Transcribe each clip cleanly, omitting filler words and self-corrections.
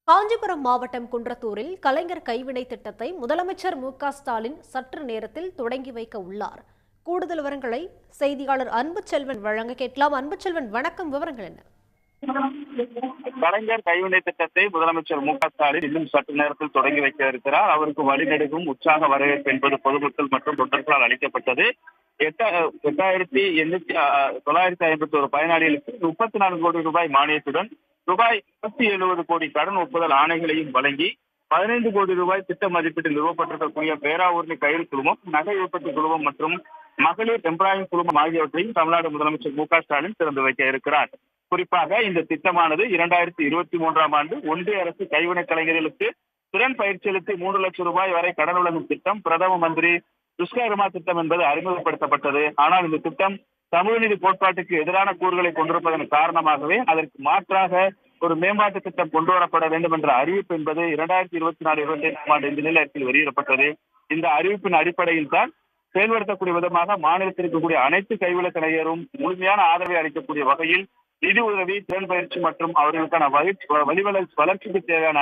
காஞ்சிபுரம் மாவட்டம் குன்றத்தூரில் கலைஞர் கைவினை திட்டத்தை முதலமைச்சர் மு.க.ஸ்டாலின் சற்று நேரத்தில் தொடங்கி வைக்க உள்ளார். கூடுதல் விவரங்களை செய்தியாளர் அன்புச்செல்வன் வழங்க கேட்கலாம். அன்புச்செல்வன், வணக்கம். விவரங்கள் என்ன? கலைஞர் கைவினை திட்டத்தை முதலமைச்சர் மு.க.ஸ்டாலின் இன்னும் சற்று நேரத்தில் தொடங்கி வைக்க இருக்கிறார். அவருக்கு வழிநெடுகும் உற்சாக வரவேற்பு என்பது பொதுமக்கள் மற்றும் தொண்டர்களால் அளிக்கப்பட்டது. 8,951 பயனாளிகளுக்கு 34 கோடி ரூபாய் மானியத்துடன் ரூபாய் 170 கோடி கடன் ஒப்புதல் ஆணைகளையும் வழங்கி 15 கோடி ரூபாய் திட்ட மதிப்பீட்டில் நிறுவப்பட்டிருக்கக்கூடிய பேராவூரணி கயிறு குழுமம், நகை உற்பத்தி குழுமம் மற்றும் மகளிர் எம்ப்ளாயிங் குழுமம் ஆகியவற்றையும் தமிழ்நாடு முதலமைச்சர் மு.க.ஸ்டாலின் திறந்து வைக்க இருக்கிறார். குறிப்பாக இந்த திட்டமானது 2023ஆம் ஆண்டு ஒன்றிய அரசு கைவினை கலைஞர்களுக்கு திறன் பயிற்சியளித்து 3 லட்சம் ரூபாய் வரை கடன் வழங்கும் திட்டம் பிரதம மந்திரி துஷ்கர்மா திட்டம் என்பது அறிமுகப்படுத்தப்பட்டது. ஆனால் இந்த திட்டம் சமூக நீதி கோட்பாட்டுக்கு எதிரான கூறுகளை கொண்டிருப்பதன் காரணமாகவே அதற்கு மாற்றாக ஒரு மேம்பாட்டு திட்டம் கொண்டு வரப்பட வேண்டும் என்ற அறிவிப்பு என்பது 2024-25ஆம் ஆண்டு இந்த நிலையத்தில் வெளியிடப்பட்டது. இந்த அறிவிப்பின் அடிப்படையில் தான் செயல்படுத்தக்கூடிய விதமாக மாநிலத்தில் இருக்கக்கூடிய அனைத்து கைவினை கலைஞரும் முழுமையான ஆதரவை அளிக்கக்கூடிய வகையில் நிதி உதவி, திறன் பயிற்சி மற்றும் அவர்களுக்கான வளர்ச்சிக்கு தேவையான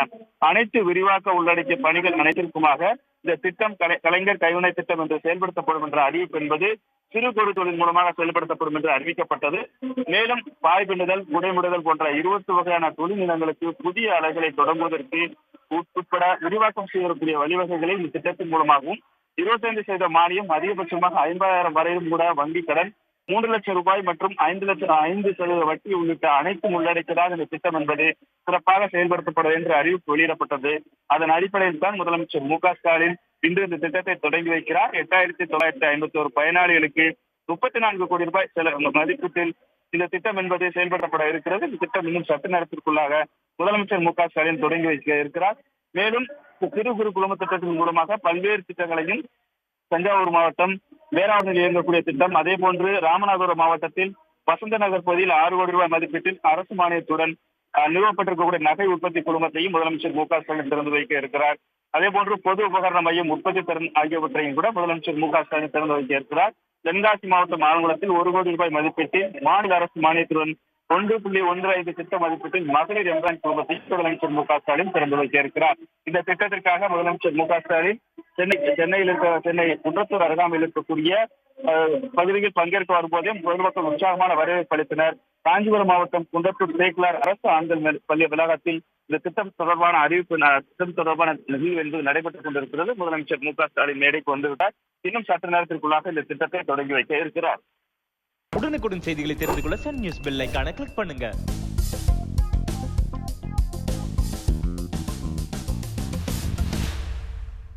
அனைத்து விரிவாக்க உள்ளடக்கிய பணிகள் அனைத்திற்குமாக இந்த திட்டம் கலைஞர் கைவினை திட்டம் என்று செயல்படுத்தப்படும் என்ற அறிவிப்பு என்பது சிறு குறு தொழில் மூலமாக செயல்படுத்தப்படும் என்று அறிவிக்கப்பட்டது. மேலும் பாய் பின்னுதல், குடைமுடுதல் போன்ற 20 வகையான தொழில் நிலங்களுக்கு புதிய அலைகளை தொடங்குவதற்கு உட்பட விரிவாக்கம் செய்யக்கூடிய வழிவகைகளை இந்த திட்டத்தின் மூலமாகவும் 25% மானியம், அதிகபட்சமாக 50,000 வரையிலும் கூட வங்கி கடன், 3 லட்சம் ரூபாய் மற்றும் 5% வட்டி உள்ளிட்ட அனைத்தும் உள்ளடக்கியதாக இந்த திட்டம் என்பது சிறப்பாக செயல்படுத்தப்பட என்று அறிவிப்பு வெளியிடப்பட்டது. அதன் அடிப்படையில் தான் முதலமைச்சர் மு.க.ஸ்டாலின் இன்று இந்த திட்டத்தை தொடங்கி வைக்கிறார். 8,951 பயனாளிகளுக்கு 34 கோடி ரூபாய் மதிப்பீட்டில் இந்த திட்டம் என்பது செயல்படுத்தப்பட இருக்கிறது. இந்த திட்டம் இன்னும் சற்று நேரத்திற்குள்ளாக முதலமைச்சர் மு.க.ஸ்டாலின் தொடங்கி வைக்க இருக்கிறார். மேலும் சிறு குறு குழும திட்டத்தின் மூலமாக பல்வேறு திட்டங்களையும் தஞ்சாவூர் மாவட்டம் பேராவூரில் இயங்கக்கூடிய திட்டம், அதே போன்று ராமநாதபுரம் மாவட்டத்தில் வசந்த நகர் பகுதியில் 6 கோடி ரூபாய் மதிப்பீட்டில் அரசு மானியத்துடன் நிறுவப்பட்டிருக்கக்கூடிய நகை உற்பத்தி குழுமத்தையும் முதலமைச்சர் மு.க.ஸ்டாலின் திறந்து வைக்க இருக்கிறார். அதே போன்று பொது உபகரண மையம், உற்பத்தி திறன் ஆகியவற்றையும் கூட முதலமைச்சர் மு.க.ஸ்டாலின் திறந்து வைக்க இருக்கிறார். தென்காசி மாவட்டம் ஆலங்குளத்தில் 1 கோடி ரூபாய் மதிப்பீட்டில் மாநில அரசு மானியத்துடன் 1.15 திட்ட மதிப்பீட்டில் மகளிர் எம்ப்ளாயிங் குழுமத்தை முதலமைச்சர் மு.க.ஸ்டாலின் திறந்து வைக்க இருக்கிறார். இந்த திட்டத்திற்காக முதலமைச்சர் மு.க.ஸ்டாலின் சென்னை குன்றத்தூர் அருகாமையில் இருக்கக்கூடிய பகுதியில் பங்கேற்க வரும்போதே பொதுமக்கள் உற்சாகமான வரவேற்பு அளித்தனர். காஞ்சிபுரம் மாவட்டம் குன்றத்தூர் சேக்கிலார் அரசு ஆண்கள் பள்ளி வளாகத்தில் இந்த திட்டம் தொடர்பான நிகழ்வு என்பது நடைபெற்றுக் கொண்டிருக்கிறது. முதலமைச்சர் மு.க.ஸ்டாலின் மேடைக்கு வந்துவிட்டார். இன்னும் சற்று நேரத்திற்குள்ளாக இந்த திட்டத்தை தொடங்கி வைக்க இருக்கிறார். உடனுக்குடன் செய்திகளை தெரிந்து கொள்ள சன் நியூஸ் பெல் ஐகானை கிளிக் பண்ணுங்க.